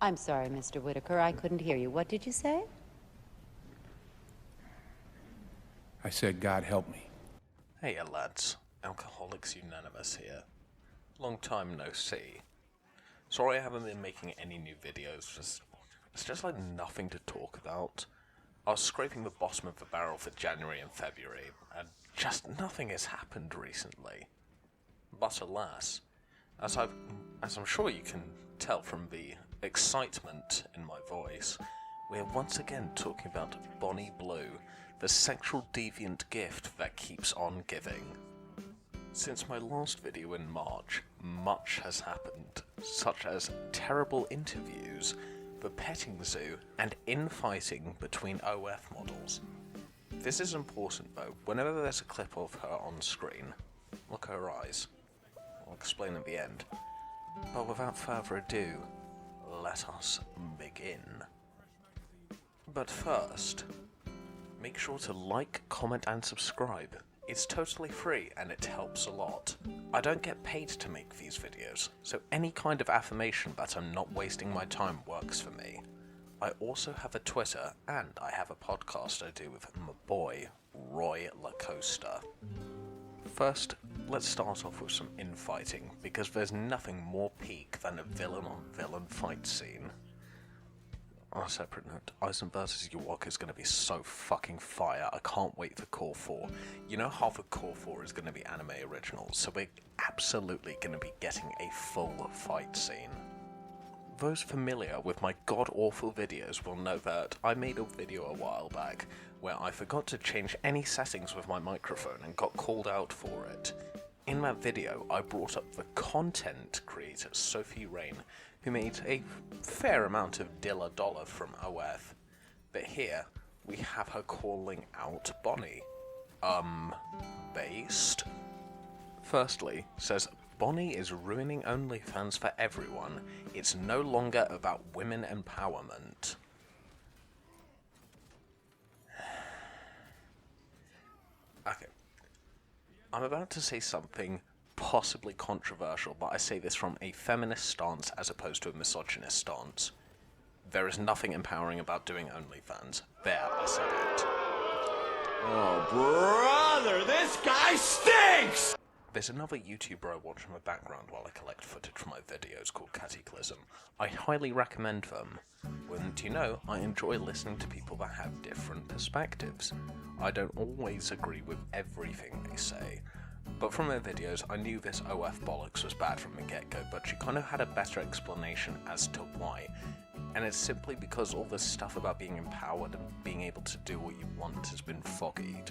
I'm sorry, Mr. Whitaker, I couldn't hear you. What did you say? I said, God help me. Hey lads, Alcoholics Unanimous here. Long time no see. Sorry I haven't been making any new videos, it's just like nothing to talk about. I was scraping the bottom of the barrel for January and February, and just nothing has happened recently. But alas, as I'm sure you can tell from the excitement in my voice, we are once again talking about Bonnie Blue, the sexual deviant gift that keeps on giving. Since my last video in March, much has happened, such as terrible interviews, the petting zoo, and infighting between OF models. This is important though. Whenever there's a clip of her on screen, look at her eyes. I'll explain at the end. But without further ado, let us begin. But first, make sure to like, comment and subscribe. It's totally free and it helps a lot. I don't get paid to make these videos, so any kind of affirmation that I'm not wasting my time works for me. I also have a Twitter and I have a podcast I do with my boy, Roy LaCosta. First, let's start off with some infighting, because there's nothing more peak than a villain on villain fight scene. On a separate note, Aizen vs. Ewok is going to be so fucking fire. I can't wait for Core 4. You know half of Core 4 is going to be anime originals, so we're absolutely going to be getting a full fight scene. Those familiar with my god-awful videos will know that I made a video a while back where I forgot to change any settings with my microphone and got called out for it. In that video, I brought up the content creator Sophie Rain, who made a fair amount of $dollar from OF. But here, we have her calling out Bonnie. Based? Firstly, says, Bonnie is ruining OnlyFans for everyone. It's no longer about women empowerment. Okay. I'm about to say something possibly controversial, but I say this from a feminist stance as opposed to a misogynist stance. There is nothing empowering about doing OnlyFans. There, I said it. Oh, brother, this guy stinks! There's another YouTuber I watch in the background while I collect footage from my videos called Cataclysm. I highly recommend them. Wouldn't you know, I enjoy listening to people that have different perspectives. I don't always agree with everything they say. But from her videos, I knew this OF bollocks was bad from the get-go, but she kind of had a better explanation as to why. And it's simply because all this stuff about being empowered and being able to do what you want has been foggied.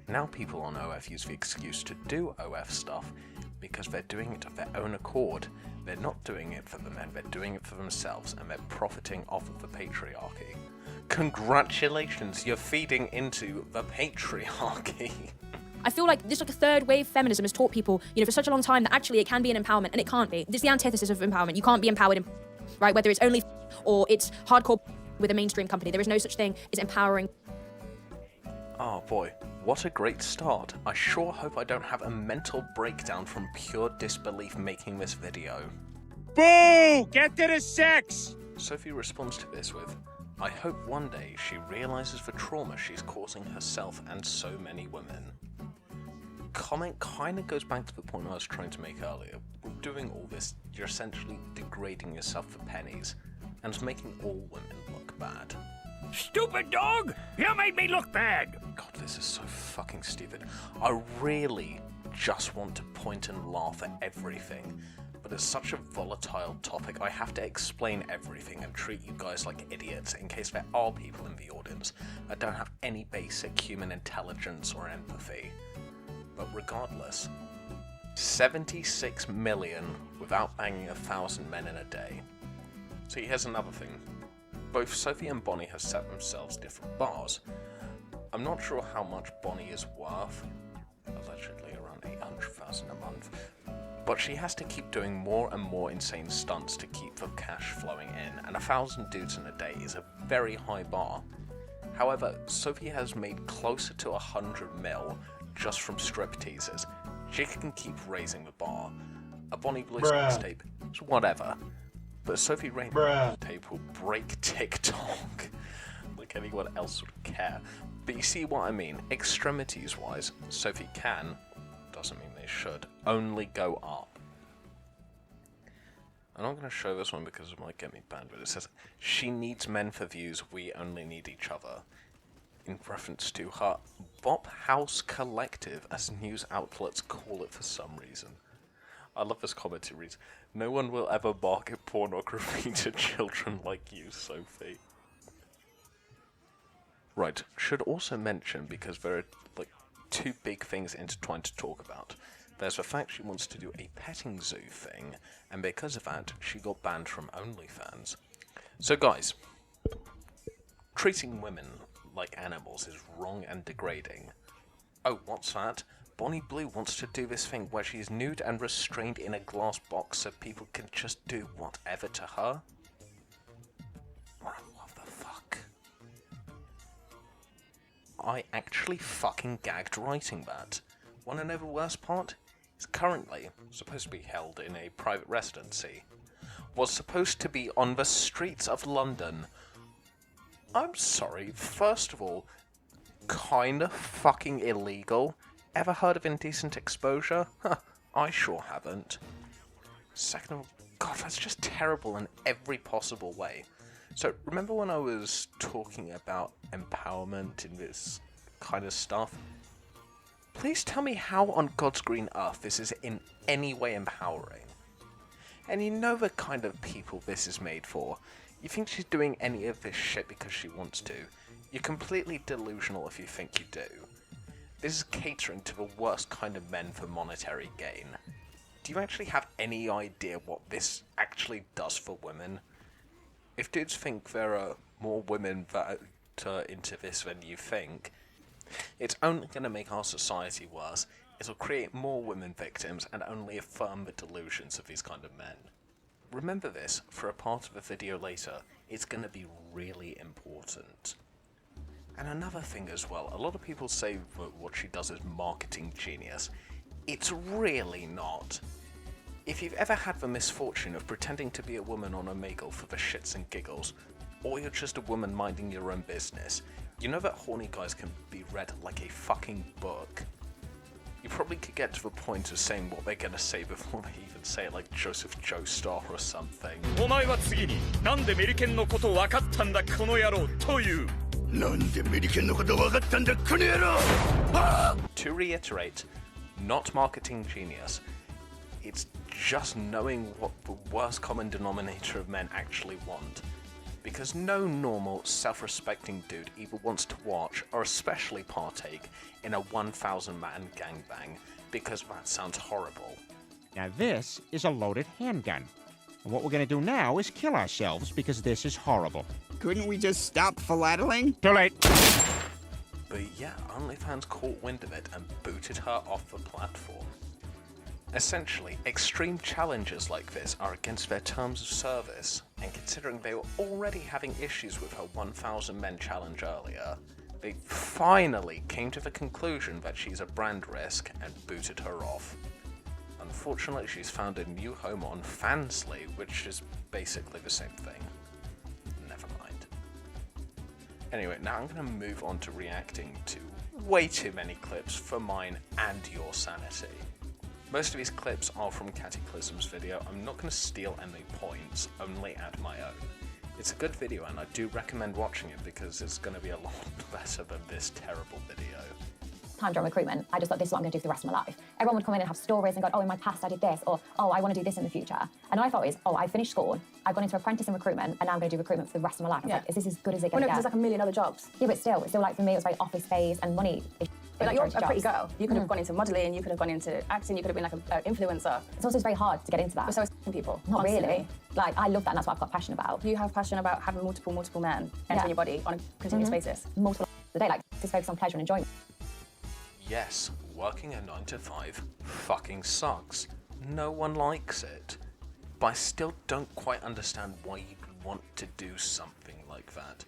Now people on OF use the excuse to do OF stuff because they're doing it of their own accord. They're not doing it for the men, they're doing it for themselves, and they're profiting off of the patriarchy. Congratulations, you're feeding into the patriarchy. I feel like this, like a third wave feminism has taught people, for such a long time that actually it can be an empowerment, and it can't be. This is the antithesis of empowerment. You can't be empowered, right? Whether it's only or it's hardcore with a mainstream company. There is no such thing as empowering. Oh boy, what a great start. I sure hope I don't have a mental breakdown from pure disbelief making this video. Boo! Get to the sex! Sophie responds to this with, I hope one day she realizes the trauma she's causing herself and so many women. Comment kinda goes back to the point I was trying to make earlier. With doing all this, you're essentially degrading yourself for pennies, and making all women look bad. Stupid dog! You made me look bad! God, this is so fucking stupid. I really just want to point and laugh at everything, but it's such a volatile topic, I have to explain everything and treat you guys like idiots in case there are people in the audience that don't have any basic human intelligence or empathy. But regardless, 76 million without banging 1,000 men in a day. See, here's another thing. Both Sophie and Bonnie have set themselves different bars. I'm not sure how much Bonnie is worth, allegedly around 800,000 a month, but she has to keep doing more and more insane stunts to keep the cash flowing in, and 1,000 dudes in a day is a very high bar. However, Sophie has made closer to 100 mil just from strip teasers. She can keep raising the bar. A Bonnie Blue tape is whatever. But Sophie Rayner tape will break TikTok. Like anyone else would care. But you see what I mean? Extremities wise, Sophie can, doesn't mean they should, only go up. I'm not going to show this one because it might get me banned, but it says, she needs men for views, we only need each other. In reference to her Bop House Collective, as news outlets call it for some reason. I love this comment, it reads, no one will ever market pornography to children like you, Sophie. Right, should also mention, because there are like two big things intertwined to talk about. There's the fact she wants to do a petting zoo thing, and because of that, she got banned from OnlyFans. So guys, treating women like animals is wrong and degrading. Oh, what's that? Bonnie Blue wants to do this thing where she's nude and restrained in a glass box so people can just do whatever to her? What the fuck? I actually fucking gagged writing that. Wanna know the worst part? It's currently supposed to be held in a private residency. Was supposed to be on the streets of London. I'm sorry, first of all, kinda fucking illegal. Ever heard of indecent exposure? Huh, I sure haven't. Second of all, God, that's just terrible in every possible way. So, remember when I was talking about empowerment in this kind of stuff? Please tell me how on God's green earth this is in any way empowering. And you know the kind of people this is made for. You think she's doing any of this shit because she wants to. You're completely delusional if you think you do. This is catering to the worst kind of men for monetary gain. Do you actually have any idea what this actually does for women? If dudes think there are more women that are into this than you think, it's only going to make our society worse. It'll create more women victims and only affirm the delusions of these kind of men. Remember this for a part of the video later. It's going to be really important. And another thing as well, a lot of people say that what she does is marketing genius. It's really not. If you've ever had the misfortune of pretending to be a woman on Omegle for the shits and giggles, or you're just a woman minding your own business, you know that horny guys can be read like a fucking book. You probably could get to the point of saying what they're gonna say before they even say it, like Joseph Joestar or something. お前は次になんでメリケンのこと分かったんだこの野郎という。なんでメリケンのこと分かったんだこの野郎。To reiterate, not marketing genius. It's just knowing what the worst common denominator of men actually want. Because no normal, self-respecting dude either wants to watch or especially partake in a 1,000-man gangbang, because that sounds horrible. Now this is a loaded handgun. And what we're gonna do now is kill ourselves because this is horrible. Couldn't we just stop philatering? Too late. But yeah, OnlyFans caught wind of it and booted her off the platform. Essentially, extreme challenges like this are against their terms of service, and considering they were already having issues with her 1,000 men challenge earlier, they finally came to the conclusion that she's a brand risk and booted her off. Unfortunately, she's found a new home on Fansly, which is basically the same thing. Never mind. Anyway, now I'm going to move on to reacting to way too many clips for mine and your sanity. Most of these clips are from Cataclysm's video. I'm not going to steal any points, only add my own. It's a good video and I do recommend watching it because it's going to be a lot better than this terrible video. Time during recruitment, I just thought this is what I'm going to do for the rest of my life. Everyone would come in and have stories and go, oh, in my past I did this, or oh, I want to do this in the future. And all I thought is, oh, I finished school, I've gone into apprentice in recruitment, and now I'm going to do recruitment for the rest of my life. I was like, is this as good as it gets? Well, no, because there's like a million other jobs. Yeah, but still like for me, it was very office space and money. But like, you're a pretty girl. You could have gone into modeling, you could have gone into acting, you could have been like an influencer. It's also very hard to get into that. But so is people. Not constantly. really. Like, I love that and that's what I've got passion about. You have passion about having multiple men entering your body on a continuous basis. Multiple a day, like, just focus on pleasure and enjoyment. Yes, working a 9 to 5 fucking sucks. No one likes it. But I still don't quite understand why you'd want to do something like that.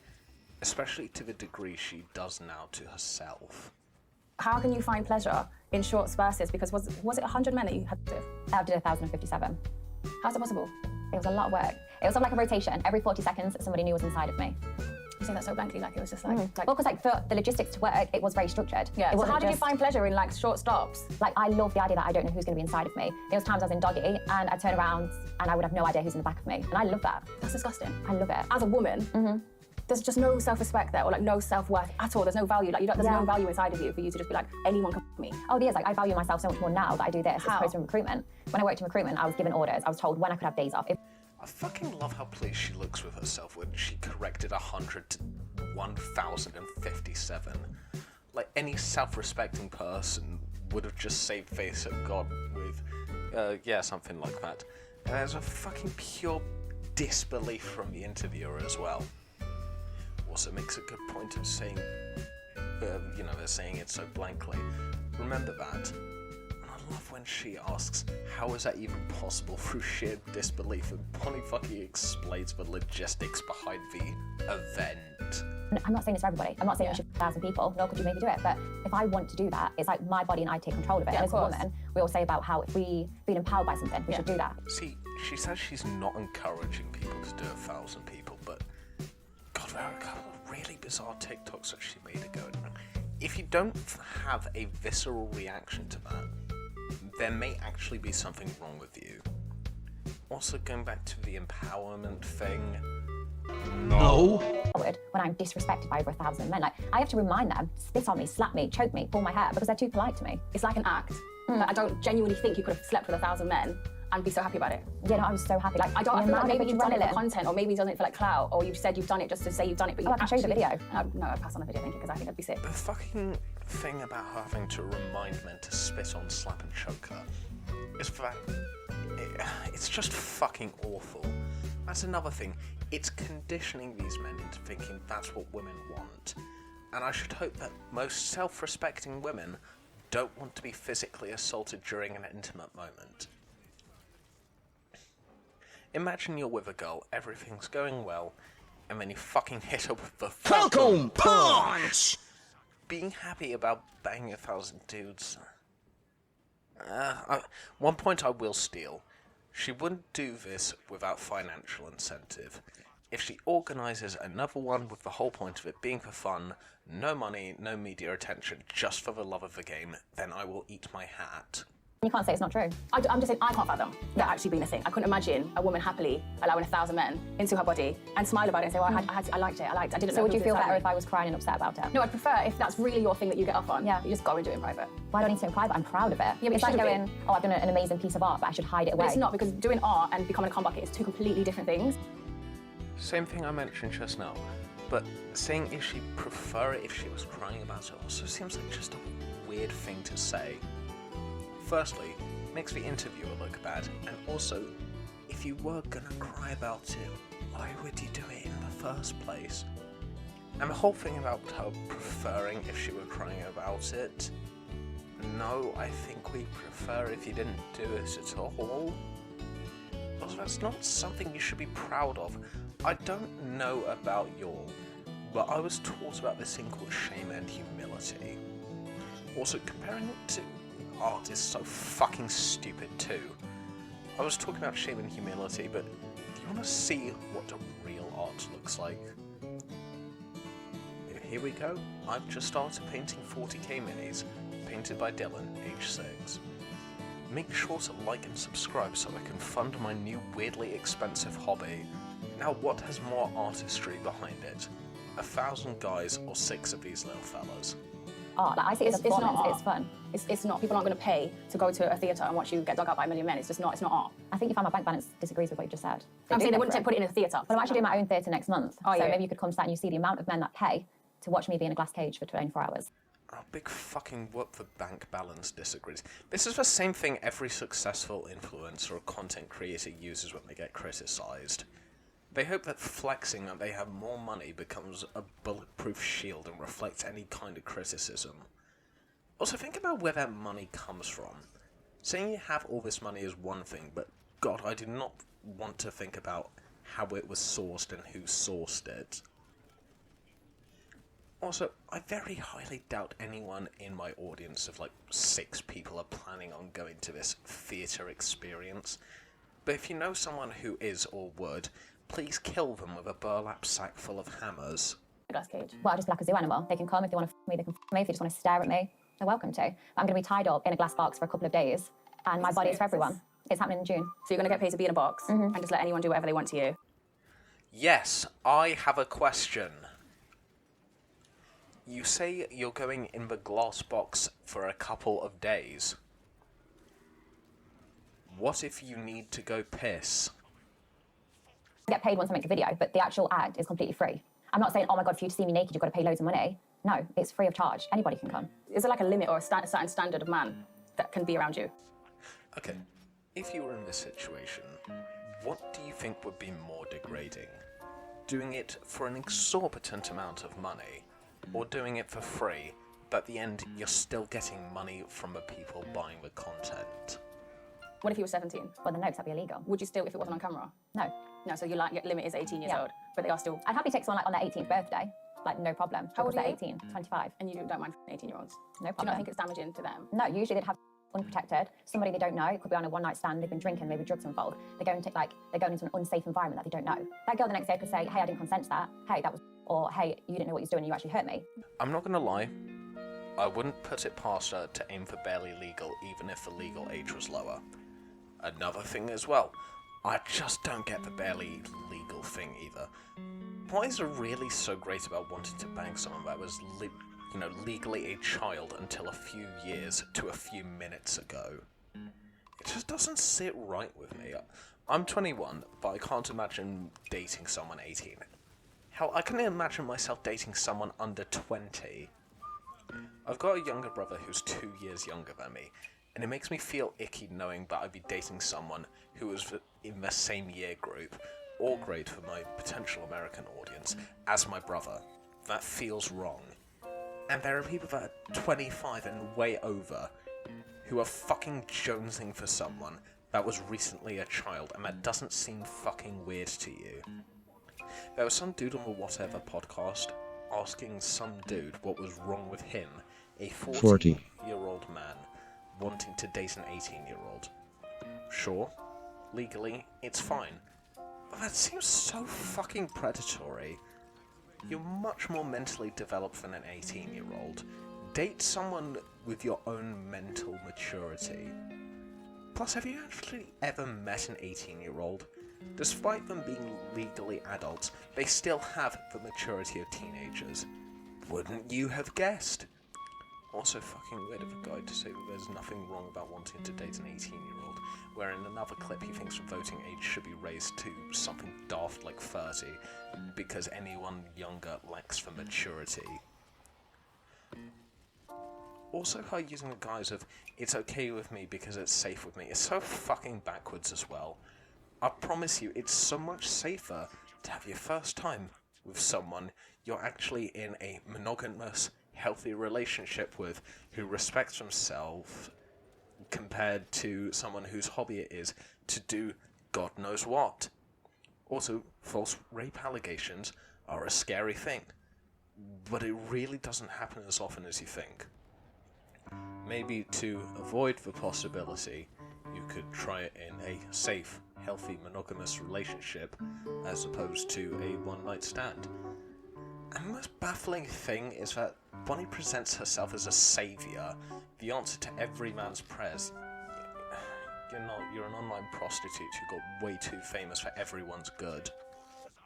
Especially to the degree she does now to herself. How can you find pleasure in short spurts? Because was it 100 men that you had to do? I did 1,057. How's it possible? It was a lot of work. It was sort of like a rotation. Every 40 seconds, somebody new was inside of me. You say that so blankly, like it was just like... Well, because like for the logistics to work, it was very structured. Yeah, it so wasn't how did you just- find pleasure in like short stops? Like, I love the idea that I don't know who's going to be inside of me. There was times I was in doggy and I'd turn around and I would have no idea who's in the back of me. And I love that. That's disgusting. I love it. As a woman, there's just no self-respect there, or like no self-worth at all. There's no value. Like you don't. There's no value inside of you for you to just be like, anyone can f me. Oh, it is. Like, I value myself so much more now that I do this as How? opposed to recruitment. When I worked in recruitment, I was given orders. I was told when I could have days off. I fucking love how pleased she looks with herself when she corrected 100 to 1057. Like, any self-respecting person would have just saved face at God with, yeah, something like that. And there's a fucking pure disbelief from the interviewer as well. Also makes a good point of saying, you know, they're saying it so blankly. Remember that. And I love when she asks, how is that even possible through sheer disbelief? And Bonnie fucking explains the logistics behind the event. I'm not saying it's for everybody. I'm not saying you should 1,000 people, nor could you maybe do it. But if I want to do that, it's like my body and I take control of it. Yeah, and of as a course. woman, we all say about how if we feel empowered by something, we should do that. See, she says she's not encouraging people to do 1,000 people, but God, there are a couple of really bizarre TikToks that she made ago. If you don't have a visceral reaction to that, there may actually be something wrong with you. Also, going back to the empowerment thing. No. When I'm disrespected by over 1,000 men, like I have to remind them, spit on me, slap me, choke me, pull my hair because they're too polite to me. It's like an act. Like, I don't genuinely think you could have slept with 1,000 men and be so happy about it. Yeah, no, I was so happy. Like I feel like maybe you've done it for adrenaline. content, or maybe you've done it for like clout, or you've said you've done it just to say you've done it, but you I can show you the video. No, I'd pass on the video, thank you, because I think that'd be sick. The fucking thing about having to remind men to spit on, slap and choke her is that it's just fucking awful. That's another thing. It's conditioning these men into thinking that's what women want. And I should hope that most self-respecting women don't want to be physically assaulted during an intimate moment. Imagine you're with a girl, everything's going well, and then you fucking hit her with the Falcon Punch! Being happy about banging 1,000 dudes. One point I will steal. She wouldn't do this without financial incentive. If she organises another one with the whole point of it being for fun, no money, no media attention, just for the love of the game, then I will eat my hat. You can't say it's not true. I'm just saying, I can't fathom that actually being a thing. I couldn't imagine a woman happily allowing 1,000 men into her body and smile about it and say, well, I liked it, I didn't know. So would you who feel was better inside if I was crying and upset about it? me. No, I'd prefer if that's really your thing that you get off on. Yeah. You just go and do it in private. Why do I need to in private? I'm proud of it. Yeah, but it's you like shouldn't going, oh, I've done an amazing piece of art, but I should hide it away. But it's not, because doing art and becoming a cum bucket is two completely different things. Same thing I mentioned just now, but saying if she'd prefer it if she was crying about it also seems like just a weird thing to say. Firstly, makes the interviewer look bad, and also, if you were gonna cry about it, why would you do it in the first place? And the whole thing about her preferring if she were crying about it, no, I think we'd prefer if you didn't do it at all. Also, that's not something you should be proud of. I don't know about y'all, but I was taught about this thing called shame and humility. Also, comparing it to art is so fucking stupid too. I was talking about shame and humility, but do you want to see what a real art looks like? Here we go. I've just started painting 40k minis, painted by Dylan, age 6. Make sure to like and subscribe so I can fund my new weirdly expensive hobby. Now, what has more artistry behind it? 1,000 guys or 6 of these little fellas? Art. Like, I see it as a performance. not art. It's fun. It's not. People aren't going to pay to go to a theatre and watch you get dug out by a million men. It's just not. It's not art. I think you find my bank balance disagrees with what you just said. I'm saying they pay wouldn't for it. put it in a theatre. But I'm actually doing my own theatre next month. Oh, so yeah. maybe you could come to that and you see the amount of men that pay to watch me be in a glass cage for 24 hours. Oh, big fucking whoop the bank balance disagrees. This is the same thing every successful influencer or content creator uses when they get criticised. They hope that flexing that they have more money becomes a bulletproof shield and reflects any kind of criticism. Also, think about where that money comes from. Saying you have all this money is one thing, but God, I do not want to think about how it was sourced and who sourced it. Also, I very highly doubt anyone in my audience of like 6 people are planning on going to this theatre experience. But if you know someone who is or would, please kill them with a burlap sack full of hammers. Glass cage. Well, I'll just be like a zoo animal. They can come if they want to me, they can me. If they just want to stare at me, they're welcome to. But I'm going to be tied up in a glass box for a couple of days, and my body's for everyone. It's happening in June. So you're going to get paid to be in a box and just let anyone do whatever they want to you? Yes, I have a question. You say you're going in the glass box for a couple of days. What if you need to go piss? I get paid once I make the video, but the actual act is completely free. I'm not saying, oh my God, for you to see me naked, you've got to pay loads of money. No, it's free of charge. Anybody can come. Is there like a limit or a certain standard of man that can be around you? Okay, if you were in this situation, what do you think would be more degrading? Doing it for an exorbitant amount of money, or doing it for free, but at the end you're still getting money from the people buying the content? What if you were 17? Well, then no, 'cause that'd be illegal. Would you still, if it wasn't on camera? No. No, so your limit is 18 years Yeah. old, but they are still... I'd happily take someone like on their 18th birthday, like no problem. How old because are you? they're 18, 25. And you don't mind 18-year-olds? No Do you problem. not think it's damaging to them? No, usually they'd have unprotected. Somebody they don't know, it could be on a one-night stand, they've been drinking, maybe drugs involved. They're going into an unsafe environment that they don't know. That girl the next day could say, hey, I didn't consent to that. Hey, that was, or hey, you didn't know what you were doing, you actually hurt me. I'm not gonna lie, I wouldn't put it past her to aim for barely legal even if the legal age was lower. Another thing as well, I just don't get the barely legal thing either. What is really so great about wanting to bang someone that was legally a child until a few years to a few minutes ago? It just doesn't sit right with me. I'm 21, but I can't imagine dating someone 18. Hell, I can imagine myself dating someone under 20. I've got a younger brother who's 2 years younger than me, and it makes me feel icky knowing that I'd be dating someone who was in the same year group, or grade for my potential American audience, as my brother. That feels wrong. And there are people that are 25 and way over who are fucking jonesing for someone that was recently a child, and that doesn't seem fucking weird to you. There was some dude on the Whatever podcast asking some dude what was wrong with him, a 40-year-old man, wanting to date an 18-year-old. Sure, legally, it's fine. But that seems so fucking predatory. You're much more mentally developed than an 18-year-old. Date someone with your own mental maturity. Plus, have you actually ever met an 18-year-old? Despite them being legally adults, they still have the maturity of teenagers. Wouldn't you have guessed? Also fucking weird of a guy to say that there's nothing wrong about wanting to date an 18-year-old, where in another clip he thinks the voting age should be raised to something daft like 30, because anyone younger lacks the maturity. Also her using the guise of, it's okay with me because it's safe with me, is so fucking backwards as well. I promise you, it's so much safer to have your first time with someone you're actually in a monogamous, healthy relationship with, who respects themselves, compared to someone whose hobby it is to do God knows what. Also, false rape allegations are a scary thing, but it really doesn't happen as often as you think. Maybe to avoid the possibility, you could try it in a safe, healthy, monogamous relationship, as opposed to a one-night stand. And the most baffling thing is that Bonnie presents herself as a saviour, the answer to every man's prayers. You're not, you're an online prostitute who got way too famous for everyone's good.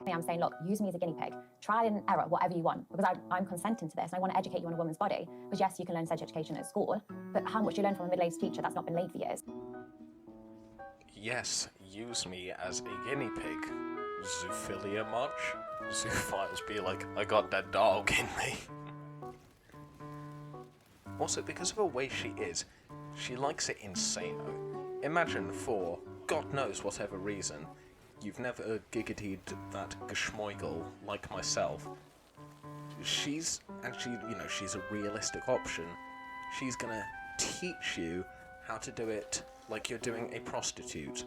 I'm saying, look, use me as a guinea pig. Try and error, whatever you want, because I'm consenting to this, and I want to educate you on a woman's body. Because yes, you can learn sex education at school, but how much do you learn from a middle-aged teacher that's not been laid for years? Yes, use me as a guinea pig. Zoophilia much? Zoophiles be like, I got that dog in me. Also, because of the way she is, she likes it insano. Imagine, for God knows whatever reason, you've never giggitied that geschmoigel like myself. She's a realistic option. She's gonna teach you how to do it like you're doing a prostitute,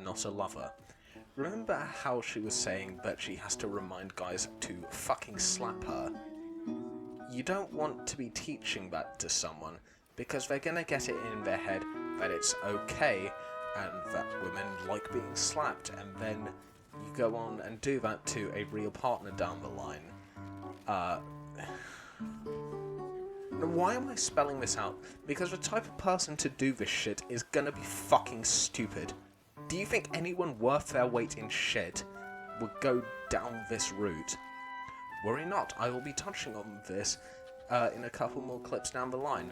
not a lover. Remember how she was saying that she has to remind guys to fucking slap her? You don't want to be teaching that to someone, because they're gonna get it in their head that it's okay and that women like being slapped, and then you go on and do that to a real partner down the line. Why am I spelling this out? Because the type of person to do this shit is gonna be fucking stupid. Do you think anyone worth their weight in shit would go down this route? Worry not, I will be touching on this in a couple more clips down the line.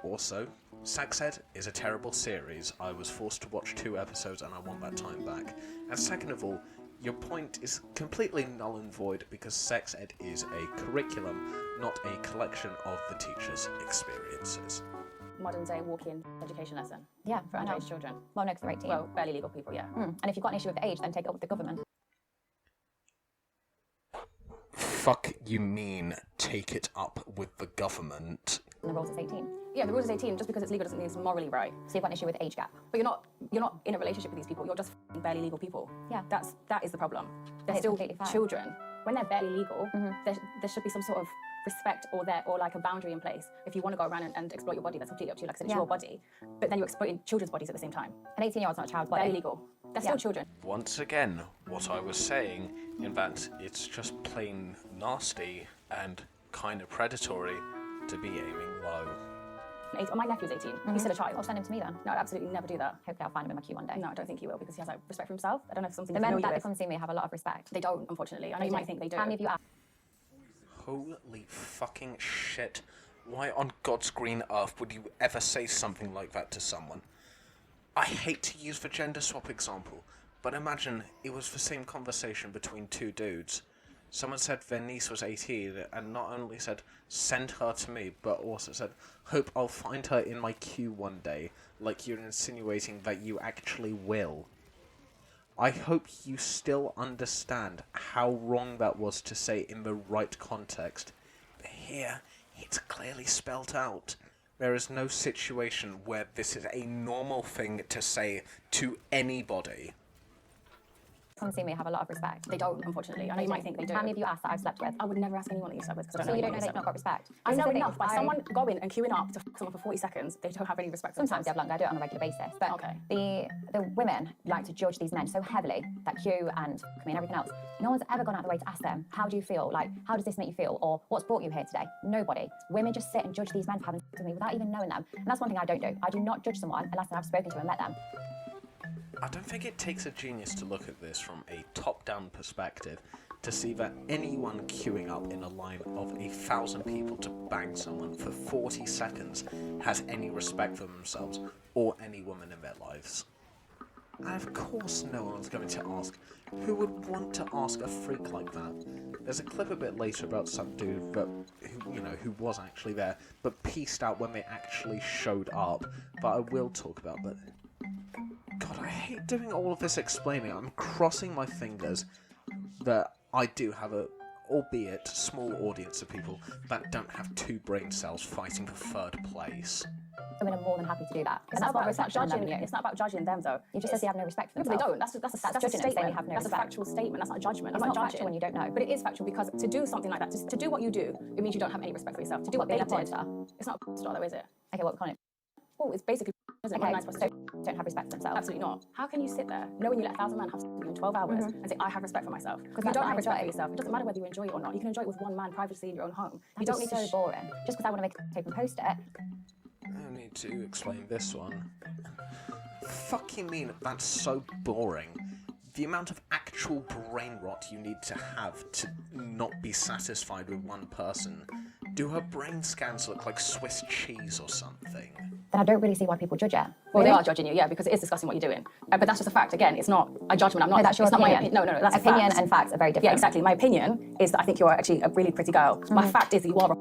Also, Sex Ed is a terrible series. I was forced to watch 2 episodes and I want that time back. And second of all, your point is completely null and void because Sex Ed is a curriculum, not a collection of the teacher's experiences. Modern day walk-in education lesson. Yeah, For I know. underage children. Well, no, 'cause they're 18. Well, barely legal people, yeah. And if you've got an issue with the age, then take it up with the government. Fuck you mean take it up with the government? And the rules is 18. Yeah, the rules is 18. Just because it's legal doesn't mean it's morally right. So you've got an issue with the age gap. But you're not in a relationship with these people. You're just barely legal people. Yeah. That is the problem. They're It's still completely fine. children. When they're barely legal, there should be some sort of respect or like a boundary in place. If you want to go around and exploit your body, that's completely up to you. Like I said, it's your body. But then you're exploiting children's bodies at the same time. An 18-year-old's not a child's body. Barely legal. They're still children. Once again, what I was saying, in that it's just plain nasty and kind of predatory to be aiming low. Oh, my nephew's 18. He's still a child. I'll send him to me then. No, I'd absolutely never do that. Hopefully I'll find him in my queue one day. No, I don't think he will because he has like respect for himself. I don't know if something The to men familiar that with. come see me have a lot of respect. They don't, unfortunately. I know you might think they do. How many of you ask? Holy fucking shit. Why on God's green earth would you ever say something like that to someone? I hate to use the gender swap example, but imagine it was the same conversation between 2 dudes. Someone said their niece was 18 and not only said, send her to me, but also said, hope I'll find her in my queue one day, like you're insinuating that you actually will. I hope you still understand how wrong that was to say in the right context. But here, it's clearly spelt out. There is no situation where this is a normal thing to say to anybody. Come see me have a lot of respect. They don't, unfortunately. I know you might think they do. How many of you ask that I've slept with? I would never ask anyone that you slept with because I So don't you know don't know anyone they've not got respect? I This is know the thing, enough by someone going and queuing up to someone for 40 seconds, they don't have any respect for Sometimes they have themselves. longer, I do it on a regular basis. But Okay. the women like to judge these men so heavily, that queue and me and everything else. No one's ever gone out of the way to ask them, how do you feel? Like, how does this make you feel? Or what's brought you here today? Nobody. Women just sit and judge these men for having sex with me without even knowing them. And that's one thing I don't do. I do not judge someone unless I've spoken to and met them. I don't think it takes a genius to look at this from a top-down perspective to see that anyone queuing up in a line of 1,000 people to bang someone for 40 seconds has any respect for themselves or any woman in their lives. And of course no one's going to ask. Who would want to ask a freak like that? There's a clip a bit later about some dude that, who was actually there, but pieced out when they actually showed up, that I will talk about, but... God, I hate doing all of this explaining. I'm crossing my fingers that I do have a, albeit small audience of people that don't have 2 brain cells fighting for 3rd place. Women are more than happy to do that. It's not about judging. It's not about judging them, though. You just said you have no respect for No, them. but they don't. That's a judging it, statement. saying you have no that's respect. a factual statement. That's not a judgment. It's I'm not not factual judging when you don't know. But it is factual because to do something like that, to do what you do, it means you don't have any respect for yourself. To do what they being a porn did, star? it's not a porn star, though, is it? Okay, what kind of... Well, it's basically. Okay, so don't have respect for themselves. Absolutely not. How can you sit there knowing you let 1,000 men have sex with you in 12 hours and say, I have respect for myself? Because you that's don't what have I respect enjoy. for yourself. It doesn't matter whether you enjoy it or not. You can enjoy it with one man privately in your own home. You don't need so to. boring. Just because I want to make a tape and post it. I need to explain this one. Fucking mean that's so boring. The amount of actual brain rot you need to have to not be satisfied with one person. Do her brain scans look like Swiss cheese or something? Then I don't really see why people judge it. Well, they are judging you, yeah, because it is discussing what you're doing. But that's just a fact. Again, it's not a judgment. I'm not. No, that's your it's opinion. Not my opinion. No, that's opinion a fact. and facts are very different. Yeah, exactly. My opinion is that I think you're actually a really pretty girl. My fact is that you are.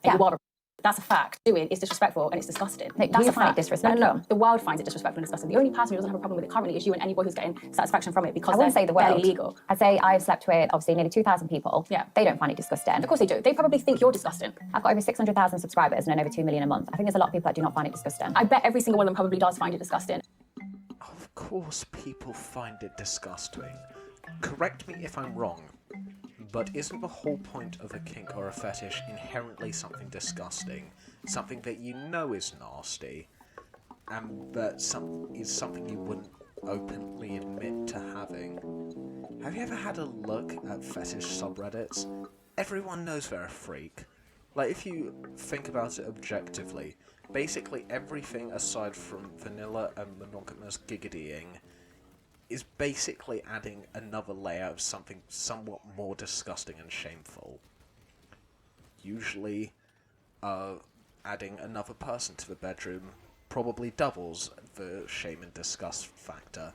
You are. That's a fact. Doing is disrespectful and it's disgusting. No, That's you a find it fact. disrespectful. No. The world finds it disrespectful and disgusting. The only person who doesn't have a problem with it currently is you and any boy who's getting satisfaction from it because I wouldn't they're say the world. barely legal. I'd say I've slept with obviously nearly 2,000 people. Yeah. They don't find it disgusting. Of course they do. They probably think you're disgusting. I've got over 600,000 subscribers and earn over 2 million a month. I think there's a lot of people that do not find it disgusting. I bet every single one of them probably does find it disgusting. Of course people find it disgusting. Correct me if I'm wrong, but isn't the whole point of a kink or a fetish inherently something disgusting? Something that you know is nasty, and that is something you wouldn't openly admit to having? Have you ever had a look at fetish subreddits? Everyone knows they're a freak. Like, if you think about it objectively, basically everything aside from vanilla and monogamous giggitying is basically adding another layer of something somewhat more disgusting and shameful. Usually, adding another person to the bedroom probably doubles the shame and disgust factor.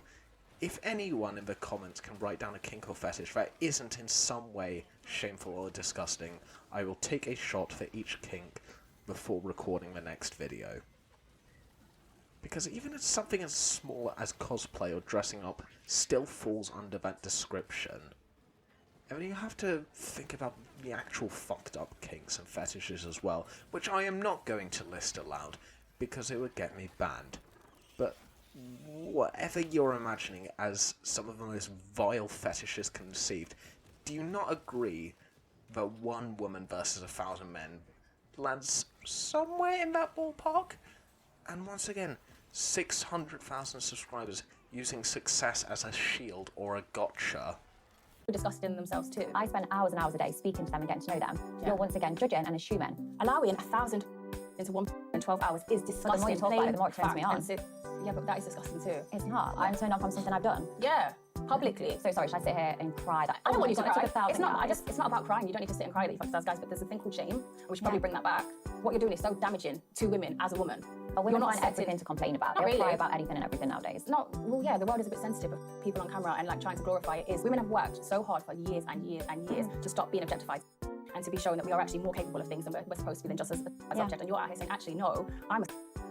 If anyone in the comments can write down a kink or fetish that isn't in some way shameful or disgusting, I will take a shot for each kink before recording the next video. Because even if something as small as cosplay or dressing up still falls under that description. I mean, you have to think about the actual fucked up kinks and fetishes as well, which I am not going to list aloud, because it would get me banned. But whatever you're imagining as some of the most vile fetishes conceived, do you not agree that one woman versus 1,000 men lands somewhere in that ballpark? And once again, 600,000 subscribers using success as a shield or a gotcha. Disgusted in themselves too. I spend hours and hours a day speaking to them and getting to know them. Yeah. You're once again judging and assuming. Allowing 1,000 into 1 in 12 hours is disgusting. But the more you talk about it, the more it turns me on. Yeah, but that is disgusting too. It's not. I'm turned off on something I've done. Yeah, publicly. So sorry, should I sit here and cry? That, I don't want you to God, cry. it took 1,000 It's not. guys. It's not about crying. You don't need to sit and cry that you fucked those guys. But there's a thing called shame. And we should probably bring that back. What you're doing is so damaging to women as a woman. But women You're not find everything to complain about. Not They'll really. cry about anything and everything nowadays. Well, yeah, the world is a bit sensitive of people on camera and like trying to glorify it. Is women have worked so hard for years and years and years to stop being objectified and to be shown that we are actually more capable of things than we're supposed to be than just as object. And you're out here saying, actually, no,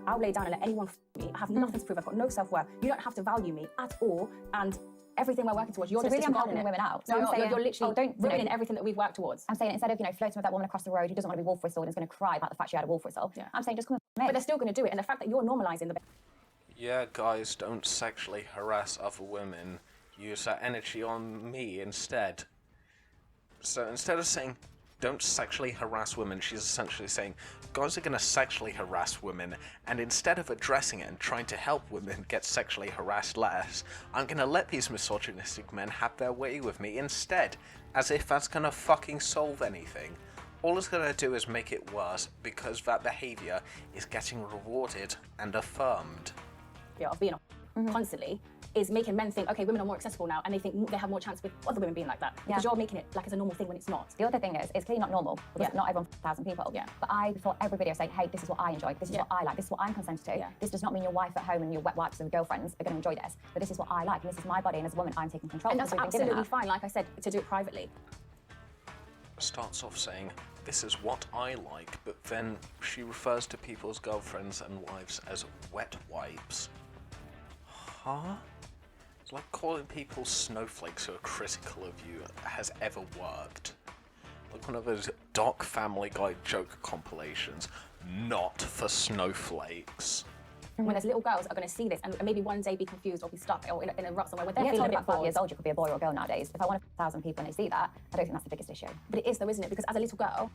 I'll lay down and let anyone me. I have nothing to prove. I've got no self-worth. You don't have to value me at all. And everything we're working towards, you're So just really I'm helping disregarding women out. So No, I'm you're, saying, you're literally don't ruining everything that we've worked towards. I'm saying instead of, flirting with that woman across the road who doesn't want to be wolf whistled and is going to cry about the fact she had a wolf whistle, I'm saying just come with me. But they're still going to do it. And the fact that you're normalising the... Yeah, guys, don't sexually harass other women. Use that energy on me instead. So instead of saying, don't sexually harass women, she's essentially saying, guys are going to sexually harass women, and instead of addressing it and trying to help women get sexually harassed less, I'm going to let these misogynistic men have their way with me instead, as if that's going to fucking solve anything. All it's going to do is make it worse, because that behaviour is getting rewarded and affirmed. Of being constantly is making men think, okay, women are more accessible now, and they think they have more chance with other women being like that. Because you're making it like it's a normal thing when it's not. The other thing is, it's clearly not normal, because not everyone 1,000 people. But I, before every video, say, hey, this is what I enjoy, this is what I like, this is what I'm consented to. This does not mean your wife at home and your wet wipes and girlfriends are going to enjoy this, but this is what I like, and this is my body, and as a woman, I'm taking control. And that's absolutely fine, like I said, to do it privately. Starts off saying, this is what I like, but then she refers to people's girlfriends and wives as wet wipes. Huh? It's like calling people snowflakes who are critical of you has ever worked. Like one of those Doc Family Guy joke compilations, not for snowflakes. When there's little girls that are going to see this and maybe one day be confused or be stuck or in a rut somewhere where they're Yeah, feeling a bit about 5 bored. years old, you could be a boy or a girl nowadays. If I want 1,000 people and they see that, I don't think that's the biggest issue. But it is though, isn't it? Because as a little girl...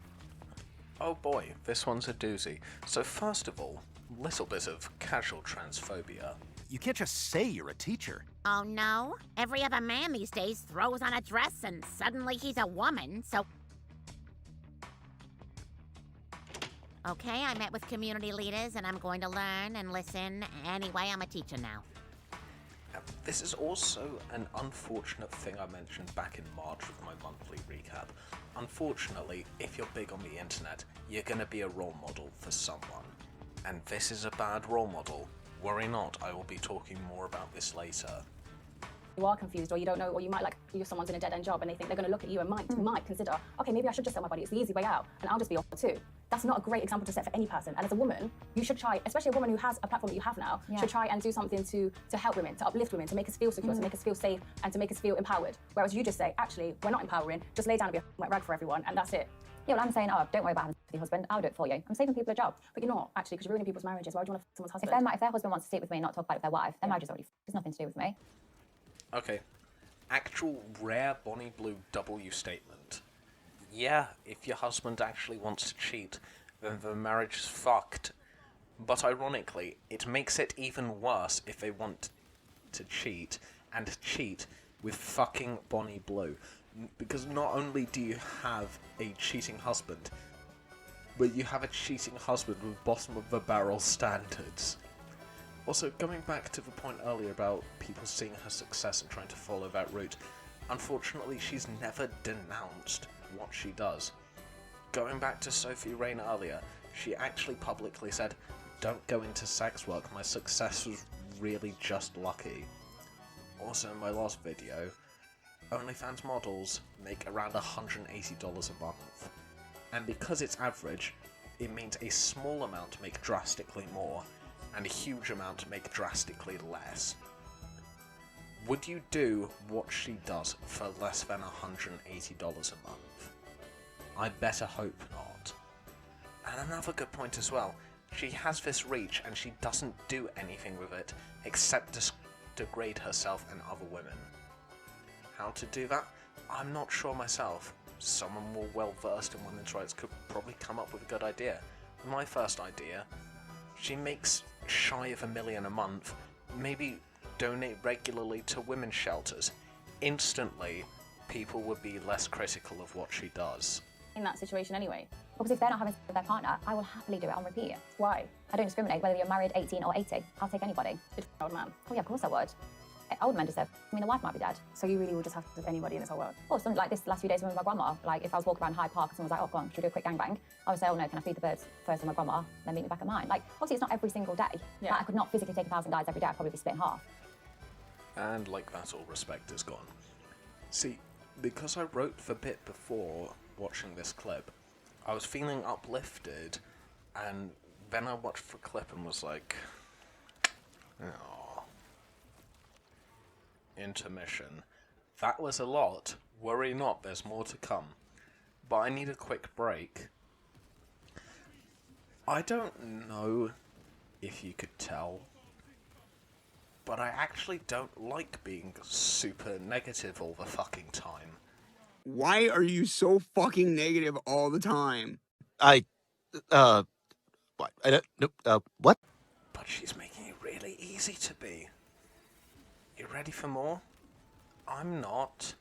Oh boy, this one's a doozy. So first of all, little bit of casual transphobia. You can't just say you're a teacher. Oh no? Every other man these days throws on a dress and suddenly he's a woman, so... Okay, I met with community leaders and I'm going to learn and listen. Anyway, I'm a teacher now. This is also an unfortunate thing I mentioned back in March with my monthly recap. Unfortunately, if you're big on the internet, you're gonna be a role model for someone. And this is a bad role model. Worry not, I will be talking more about this later. You are confused or you don't know, or you might someone's in a dead-end job and they think they're going to look at you and might consider, okay, maybe I should just sell my body, it's the easy way out, and I'll just be on too. That's not a great example to set for any person. And as a woman, you should try, especially a woman who has a platform that you have now, should try and do something to help women, to uplift women, to make us feel secure, to make us feel safe, and to make us feel empowered. Whereas you just say, actually, we're not empowering, just lay down and be a wet rag for everyone, and that's it. Yeah, well, I'm saying, oh, don't worry about having your husband, I'll do it for you. I'm saving people a job. But you're not, actually, because you're ruining people's marriages. Why would you want to someone's husband? If their husband wants to sleep with me and not talk about it with their wife, their marriage is already there's nothing to do with me. Okay. Actual rare Bonnie Blue W statement. Yeah, if your husband actually wants to cheat, then the marriage is fucked. But ironically, it makes it even worse if they want to cheat, and cheat with fucking Bonnie Blue. Because not only do you have a cheating husband, but you have a cheating husband with bottom of the barrel standards. Also, going back to the point earlier about people seeing her success and trying to follow that route, unfortunately she's never denounced what she does. Going back to Sophie Rayne earlier, she actually publicly said, "Don't go into sex work, my success was really just lucky." Also, in my last video, OnlyFans models make around $180 a month. And because it's average, it means a small amount make drastically more, and a huge amount make drastically less. Would you do what she does for less than $180 a month? I better hope not. And another good point as well, she has this reach and she doesn't do anything with it except degrade herself and other women. How to do that? I'm not sure myself. Someone more well versed in women's rights could probably come up with a good idea. My first idea, she makes shy of $1 million a month, maybe donate regularly to women's shelters. Instantly, people would be less critical of what she does. In that situation anyway. Because if they're not having sex with their partner, I will happily do it on repeat. Why? I don't discriminate whether you're married, 18 or 80. I'll take anybody. Good old man. Oh yeah, of course I would. Old men deserve. I mean, the wife might be dead. So you really would just have to have anybody in this whole world? Or something like this last few days with my grandma. Like, if I was walking around Hyde Park and someone was like, "Oh, go on, should we do a quick gangbang?" I would say, "Oh no, can I feed the birds first to my grandma, then meet me back at mine?" Like, obviously it's not every single day. Yeah. Like, I could not physically take 1,000 guys every day. I'd probably be split in half. And like that, all respect is gone. See, because I wrote the bit before watching this clip, I was feeling uplifted, and then I watched the clip and was like, oh. Intermission. That was a lot. Worry not, there's more to come. But I need a quick break. I don't know if you could tell, but I actually don't like being super negative all the fucking time. Why are you so fucking negative all the time? What? I don't, what? But she's making it really easy to be. You ready for more? I'm not.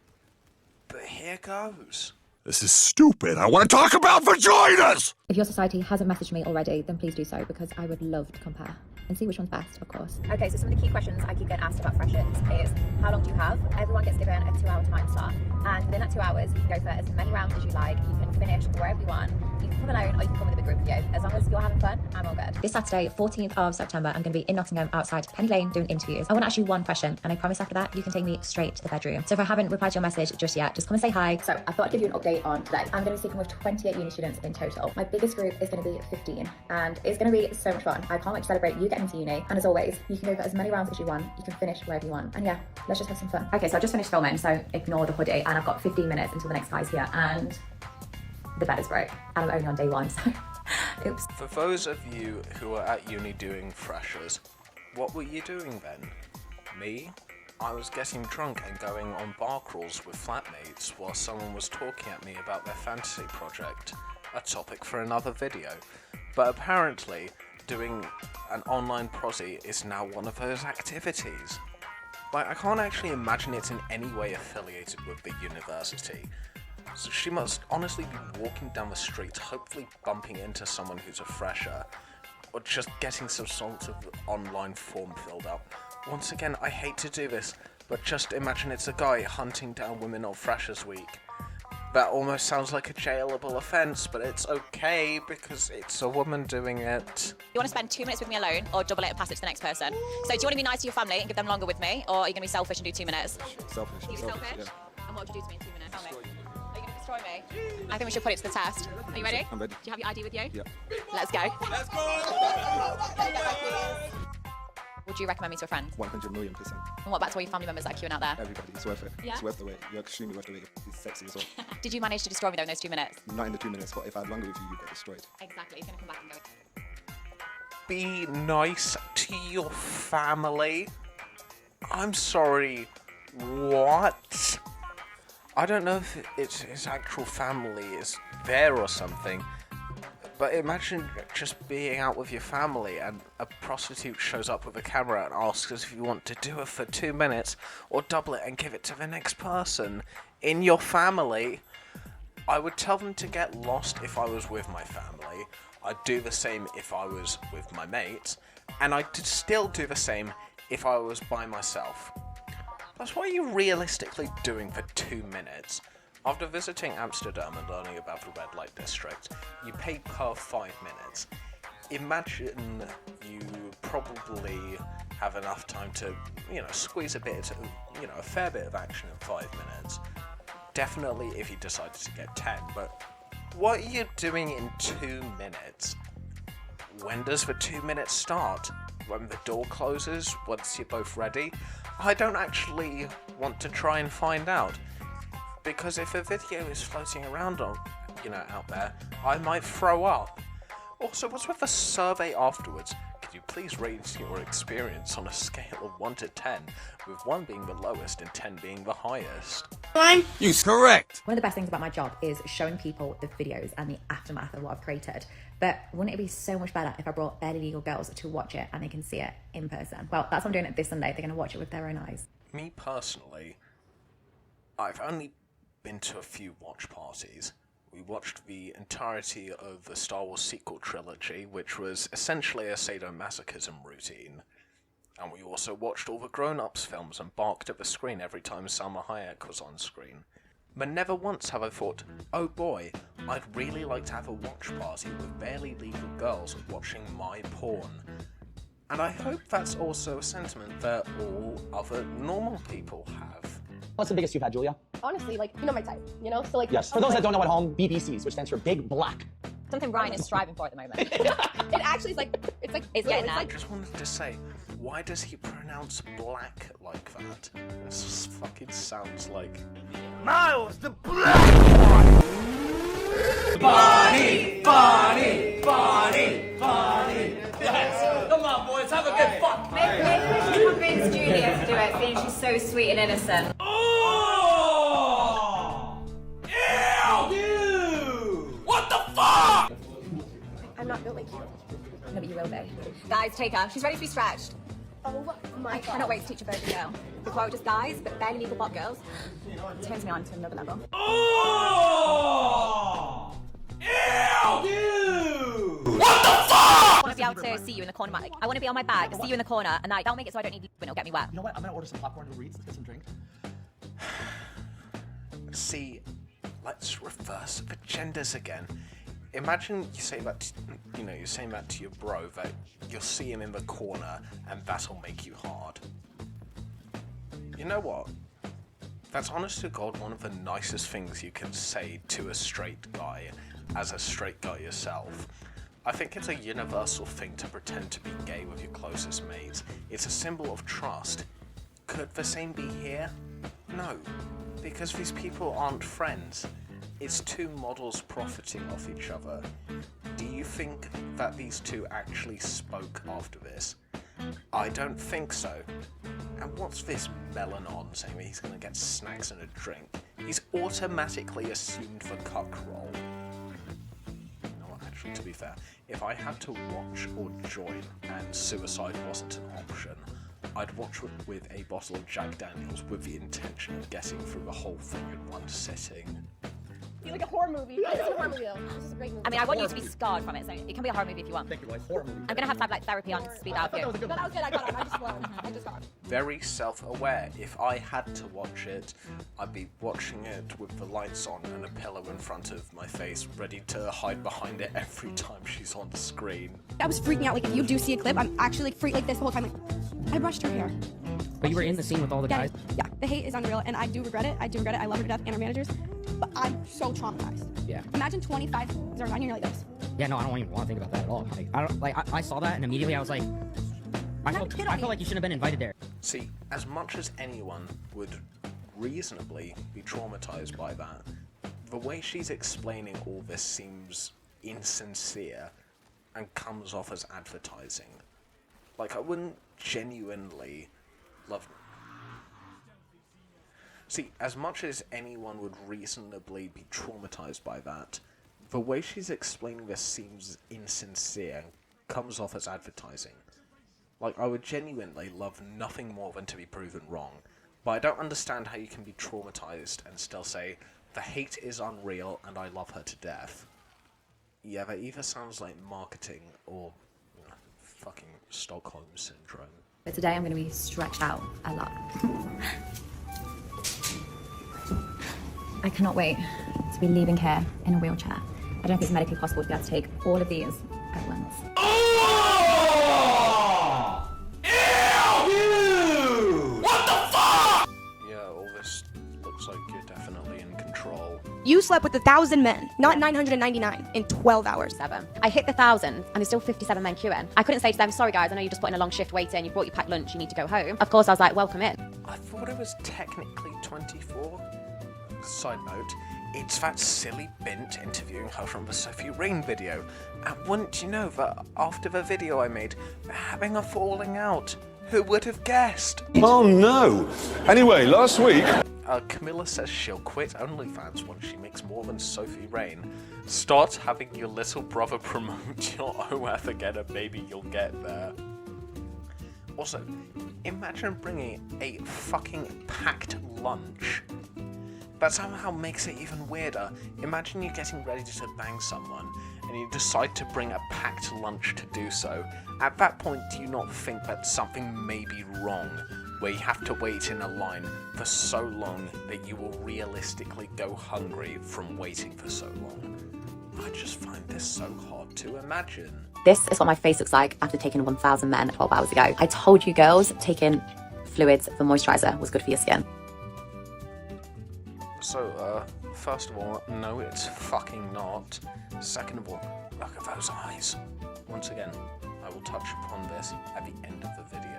But here goes. This is stupid. I want to talk about vaginas! If your society hasn't messaged me already, then please do so, because I would love to compare and see which one's best, of course. Okay, so some of the key questions I keep getting asked about freshers is, how long do you have? Everyone gets given a 2-hour time slot, and within that 2 hours, you can go for as many rounds as you like. You can finish wherever you want. You can come alone, or you can come with a big group of you. As long as you're having fun, I'm all good. This Saturday, 14th of September, I'm going to be in Nottingham outside Penny Lane doing interviews. I want to ask you one question, and I promise after that, you can take me straight to the bedroom. So if I haven't replied to your message just yet, just come and say hi. So I thought I'd give you an update on today. I'm going to be speaking with 28 uni students in total. My biggest group is going to be 15, and it's going to be so much fun. I can't wait to celebrate you getting to uni, and as always, you can go for as many rounds as you want. You can finish wherever you want, and yeah, let's just have some fun. Okay, so I just finished filming, so ignore the hoodie, and I've got 15 minutes until the next guy's here, and the bed is broke, and I'm only on day 1, so oops. For those of you who are at uni doing freshers, what were you doing then? Me? I was getting drunk and going on bar crawls with flatmates while someone was talking at me about their fantasy project, a topic for another video. But apparently, doing an online prosy is now one of those activities. Like, I can't actually imagine it's in any way affiliated with the university. So she must honestly be walking down the street, hopefully bumping into someone who's a fresher, or just getting some sort of online form filled out. Once again, I hate to do this, but just imagine it's a guy hunting down women on Freshers Week. That almost sounds like a jailable offence, but it's okay because it's a woman doing it. You want to spend 2 minutes with me alone, or double it and pass it to the next person? So do you want to be nice to your family and give them longer with me, or are you going to be selfish and do 2 minutes? Selfish. You selfish? Yeah. And what would you do to me in 2 minutes? Tell me. Are you going to destroy me? I think we should put it to the test. Are you ready? I'm ready. Do you have your ID with you? Yeah. Let's go. Let's go! Would you recommend me to a friend? 100 million%. And what about to all your family members that are queuing out there? Everybody, it's worth it. Yeah? It's worth the wait. You're extremely worth the wait. It's sexy as well. Did you manage to destroy me though in those 2 minutes? Not in the 2 minutes, but if I had longer with you, you'd get destroyed. Exactly. He's going to come back and go. Be nice to your family? I'm sorry, what? I don't know if it's his actual family is there or something, But imagine just being out with your family and a prostitute shows up with a camera and asks us if you want to do it for 2 minutes or double it and give it to the next person in your family. I would tell them to get lost if I was with my family. I'd do the same if I was with my mates. And I'd still do the same if I was by myself. That's what are you realistically doing for 2 minutes? After visiting Amsterdam and learning about the red light district, you pay per 5 minutes. Imagine you probably have enough time to, squeeze a fair bit of action in 5 minutes. Definitely if you decided to get 10, but what are you doing in 2 minutes? When does the 2 minutes start? When the door closes? Once you're both ready? I don't actually want to try and find out. Because if a video is floating around on, out there, I might throw up. Also, what's with the survey afterwards? Could you please rate your experience on a scale of 1 to 10, with 1 being the lowest and 10 being the highest? You correct. One of the best things about my job is showing people the videos and the aftermath of what I've created. But wouldn't it be so much better if I brought barely legal girls to watch it and they can see it in person? Well, that's what I'm doing it this Sunday. They're going to watch it with their own eyes. Me personally, I've only been to a few watch parties. We watched the entirety of the Star Wars sequel trilogy, which was essentially a sadomasochism routine. And we also watched all the grown-ups films and barked at the screen every time Salma Hayek was on screen. But never once have I thought, oh boy, I'd really like to have a watch party with barely legal girls watching my porn. And I hope that's also a sentiment that all other normal people have. What's the biggest you've had, Julia? Honestly, my type, So Yes. For those that don't know at home, BBCs, which stands for Big Black. Something Ryan is striving for at the moment. It actually is It's getting there. I just wanted to say, why does he pronounce black like that? This just fucking sounds like... Miles the Black One! Bonnie! Bonnie! Bonnie! Bonnie! Yes! Come on, boys, have a good fuck! Maybe we should convince Julia to do it, seeing she's so sweet and innocent. Oh! Ew! You! What the fuck? I'm not built like you. No, but you will be. Guys, take her. She's ready to be stretched. Oh my I cannot wait to teach a virgin girl. The quote is guys, but barely legal bot girls. Turns me on to another level. Oh! Ew! You! What the fuck? I want to be able to see you in the corner. I want to be on my back, see you in the corner, and that'll make it so I don't need you and it'll get me wet. You know what? I'm gonna order some popcorn to Reed's. Let's get some drinks. See, let's reverse the genders again. Imagine you say that, you're saying that to your bro, that you'll see him in the corner, and that'll make you hard. You know what? That's honest to God one of the nicest things you can say to a straight guy, as a straight guy yourself. I think it's a universal thing to pretend to be gay with your closest mates. It's a symbol of trust. Could the same be here? No, because these people aren't friends. It's two models profiting off each other. Do you think that these two actually spoke after this? I don't think so. And what's this Melanon saying that he's going to get snacks and a drink? He's automatically assumed the cuck role. No, actually, to be fair, if I had to watch or join and suicide wasn't an option, I'd watch with a bottle of Jack Daniels with the intention of getting through the whole thing in one sitting. Like a horror movie. This is a horror movie, though. This is a great movie. I mean, I want you to be scarred from it, so it can be a horror movie if you want. Thank you, boys. Horror movie. I'm gonna have like therapy on speed out for you. No, that was good. I got it. I just got it. Very self-aware. If I had to watch it, I'd be watching it with the lights on and a pillow in front of my face, ready to hide behind it every time she's on the screen. I was freaking out. Like, if you do see a clip, I'm actually freaked like this the whole time. Like, I brushed her hair. But you were in the scene with all the guys? Yeah, the hate is unreal, and I do regret it. I love her to death and her managers, but I'm so traumatized. Yeah. Imagine 25 are on you're like this. Yeah, no, I don't even want to think about that at all. I saw that and immediately I was like, I felt like you shouldn't have been invited there. See, as much as anyone would reasonably be traumatized by that, the way she's explaining all this seems insincere and comes off as advertising. Like, I wouldn't genuinely love... See, as much as anyone would reasonably be traumatized by that, The way she's explaining this seems insincere and comes off as advertising. Like, I would genuinely love nothing more than to be proven wrong, but I don't understand how you can be traumatized and still say, the hate is unreal and I love her to death. Yeah, that either sounds like marketing or fucking Stockholm Syndrome. But today I'm going to be stretched out a lot. I cannot wait to be leaving here in a wheelchair. I don't know if it's medically possible to be able to take all of these at once. What the fuck? Yeah, all this looks like you're definitely in control. You slept with 1,000 men, not 999, in 12 hours. 7. I hit the 1,000 and there's still 57 men queuing. I couldn't say to them, sorry guys, I know you're just putting a long shift waiting, you brought your packed lunch, you need to go home. Of course I was like, welcome in. I thought it was technically 24. Side note, it's that silly bint interviewing her from the Sophie Rain video. And wouldn't you know that after the video I made, they're having a falling out? Who would have guessed? Oh no! Anyway, last week... Camilla says she'll quit OnlyFans once she makes more than Sophie Rain. Start having your little brother promote your OF again and maybe you'll get there. Also, imagine bringing a fucking packed lunch. That somehow makes it even weirder. Imagine you getting ready to bang someone, and you decide to bring a packed lunch to do so. At that point, do you not think that something may be wrong, where you have to wait in a line for so long that you will realistically go hungry from waiting for so long? I just find this so hard to imagine. This is what my face looks like after taking 1,000 men 12 hours ago. I told you girls, taking fluids for moisturiser was good for your skin. So, first of all, no, it's fucking not. Second of all, look at those eyes. Once again, I will touch upon this at the end of the video.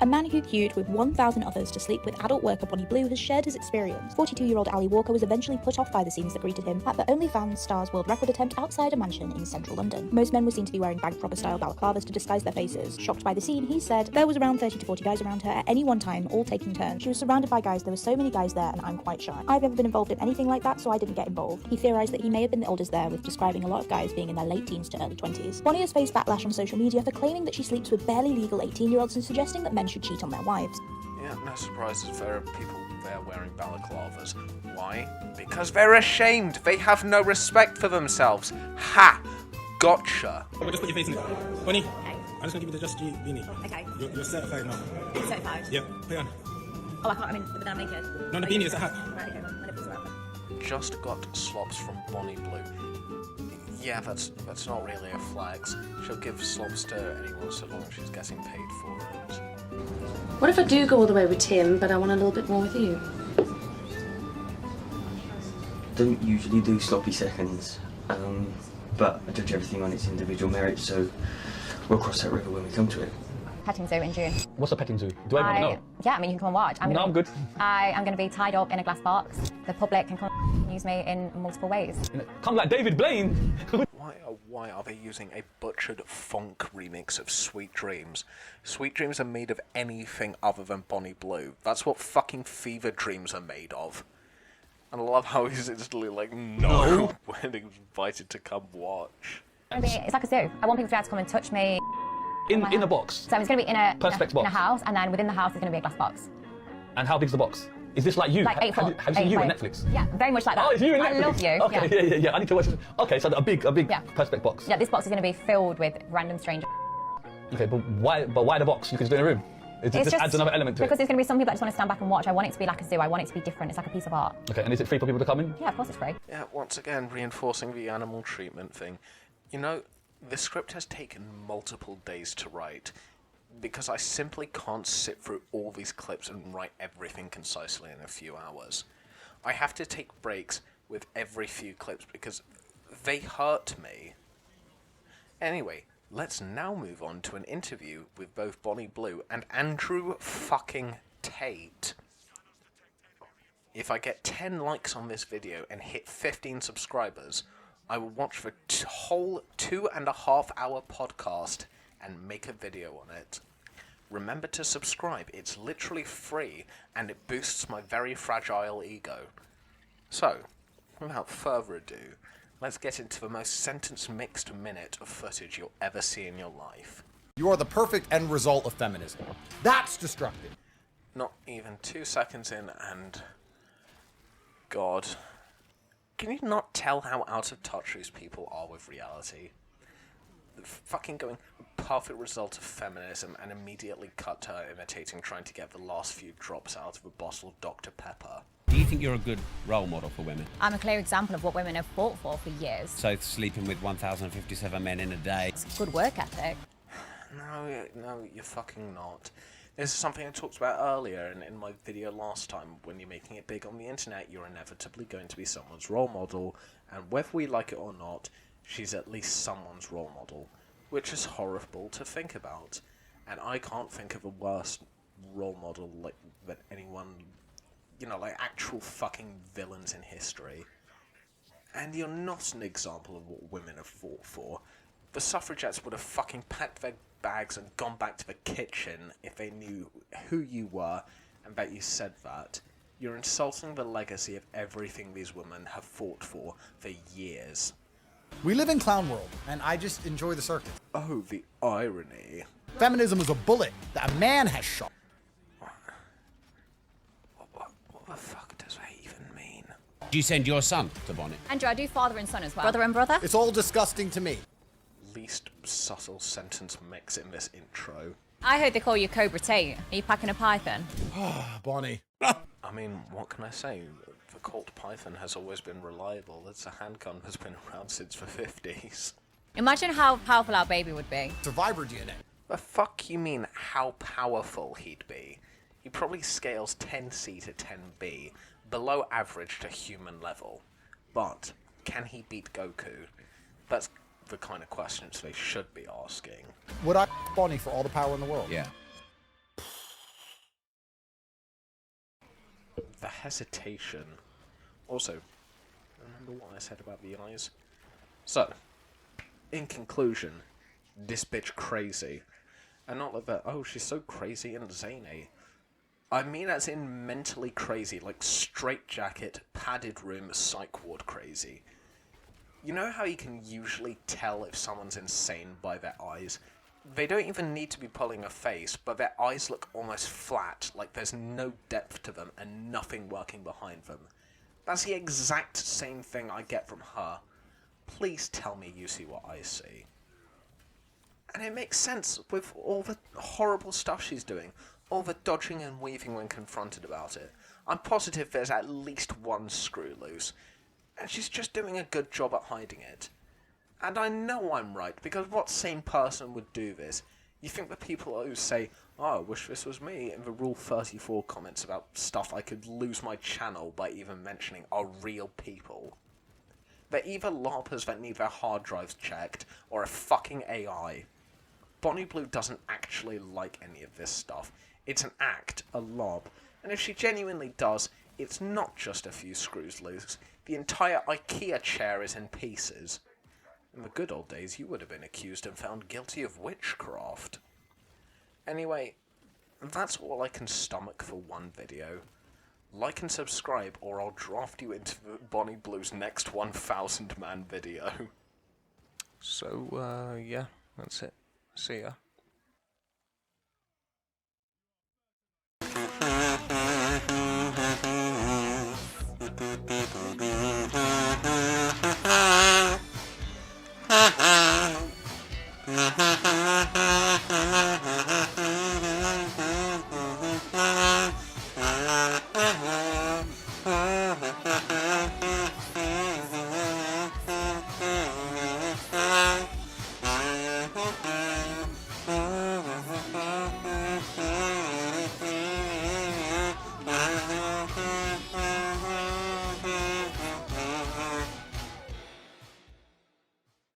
A man who queued with 1,000 others to sleep with adult worker Bonnie Blue has shared his experience. 42-year-old Ali Walker was eventually put off by the scenes that greeted him at the OnlyFans star's world record attempt outside a mansion in central London. Most men were seen to be wearing bank robber-style balaclavas to disguise their faces. Shocked by the scene, he said, there was around 30 to 40 guys around her at any one time, all taking turns. She was surrounded by guys, there were so many guys there, and I'm quite shy. I've never been involved in anything like that, so I didn't get involved. He theorised that he may have been the oldest there, with describing a lot of guys being in their late teens to early 20s. Bonnie has faced backlash on social media for claiming that she sleeps with barely legal 18-year-olds and suggesting that men should cheat on their wives. Yeah, no surprises, there are people there wearing balaclavas. Why? Because they're ashamed. They have no respect for themselves. Ha! Gotcha. Just put your face in it. Bonnie, I'm just gonna give you the Just G beanie. Okay. You're certified now. Certified? Yeah, put it on. Oh, I can't, but then I'm naked. No, the beanie is a hat. Right, okay, well, my nipples are up. Just got slops from Bonnie Blue. Yeah, that's not really a flex. She'll give slops to anyone so long as she's getting paid for it. What if I do go all the way with Tim, but I want a little bit more with you? Don't usually do sloppy seconds, but I judge everything on its individual merit, so we'll cross that river when we come to it. Petting zoo in June. What's a petting zoo? Do I want to know? Yeah, I mean, you can come and watch. I'm good. I am going to be tied up in a glass box. The public can come use me in multiple ways. Come like David Blaine. Why are they using a butchered funk remix of Sweet Dreams? Sweet Dreams are made of anything other than Bonnie Blue. That's what fucking Fever Dreams are made of. And I love how he's instantly like, no, when invited to come watch. It's like a zoo. I want people to be able to come and touch me. In a box? So it's going to be in a Perspex box. In a house, and then within the house there's going to be a glass box. And how big's the box? Is this like you? Like 8 foot. Have you seen you on Netflix? Yeah, very much like that. Oh, it's you in Netflix? I love you. Okay, yeah. I need to watch it. Okay, so a big Perspex box. Yeah, this box is going to be filled with random strangers. Okay, but why the box? You could just do it in a room. It just adds another element to it. Because there's going to be some people that just want to stand back and watch. I want it to be like a zoo. I want it to be different. It's like a piece of art. Okay, and is it free for people to come in? Yeah, of course it's free. Yeah, once again, reinforcing the animal treatment thing. You know, the script has taken multiple days to write, because I simply can't sit through all these clips and write everything concisely in a few hours. I have to take breaks with every few clips because they hurt me. Anyway, let's now move on to an interview with both Bonnie Blue and Andrew fucking Tate. If I get 10 likes on this video and hit 15 subscribers, I will watch the whole 2.5 hour podcast and make a video on it. Remember to subscribe, it's literally free and it boosts my very fragile ego. So, without further ado, let's get into the most sentence-mixed minute of footage you'll ever see in your life. You are the perfect end result of feminism. That's destructive. Not even 2 seconds in, and... God. Can you not tell how out of touch these people are with reality? Fucking going, perfect result of feminism, and immediately cut to her imitating trying to get the last few drops out of a bottle of Dr. Pepper. Do you think you're a good role model for women? I'm a clear example of what women have fought for years. So sleeping with 1,057 men in a day. It's good work ethic. No, you're fucking not. This is something I talked about earlier in my video last time. When you're making it big on the internet, you're inevitably going to be someone's role model, and whether we like it or not, she's at least someone's role model, which is horrible to think about. And I can't think of a worse role model than anyone, like actual fucking villains in history. And you're not an example of what women have fought for. The suffragettes would have fucking packed their bags and gone back to the kitchen if they knew who you were and that you said that. You're insulting the legacy of everything these women have fought for years. We live in clown world, and I just enjoy the circus. Oh, the irony. Feminism is a bullet that a man has shot. What the fuck does that even mean? Do you send your son to Bonnie? Andrew, I do father and son as well. Brother and brother? It's all disgusting to me. Least subtle sentence mix in this intro. I heard they call you Cobra Tate. Are you packing a python? Bonnie. I mean, what can I say? The Colt Python has always been reliable. It's a handgun that's been around since the 50s. Imagine how powerful our baby would be. Survivor DNA. The fuck you mean how powerful he'd be? He probably scales 10C to 10B, below average to human level. But, can he beat Goku? That's the kind of questions they should be asking. Would I Bonnie for all the power in the world? Yeah. The hesitation. Also, remember what I said about the eyes? So, in conclusion, this bitch crazy. And not like that, oh, she's so crazy and zany. I mean as in mentally crazy, like straitjacket, padded room, psych ward crazy. You know how you can usually tell if someone's insane by their eyes? They don't even need to be pulling a face, but their eyes look almost flat, like there's no depth to them and nothing working behind them. That's the exact same thing I get from her. Please tell me you see what I see. And it makes sense with all the horrible stuff she's doing, all the dodging and weaving when confronted about it. I'm positive there's at least one screw loose, and she's just doing a good job at hiding it. And I know I'm right, because what sane person would do this? You think the people who say, oh, I wish this was me, in the Rule 34 comments about stuff I could lose my channel by even mentioning are real people? They're either LARPers that need their hard drives checked, or a fucking AI. Bonnie Blue doesn't actually like any of this stuff. It's an act, a LARP, and if she genuinely does, it's not just a few screws loose. The entire IKEA chair is in pieces. In the good old days, you would have been accused and found guilty of witchcraft. Anyway, that's all I can stomach for one video. Like and subscribe, or I'll draft you into Bonnie Blue's next 1,000-man video. So, yeah, that's it. See ya.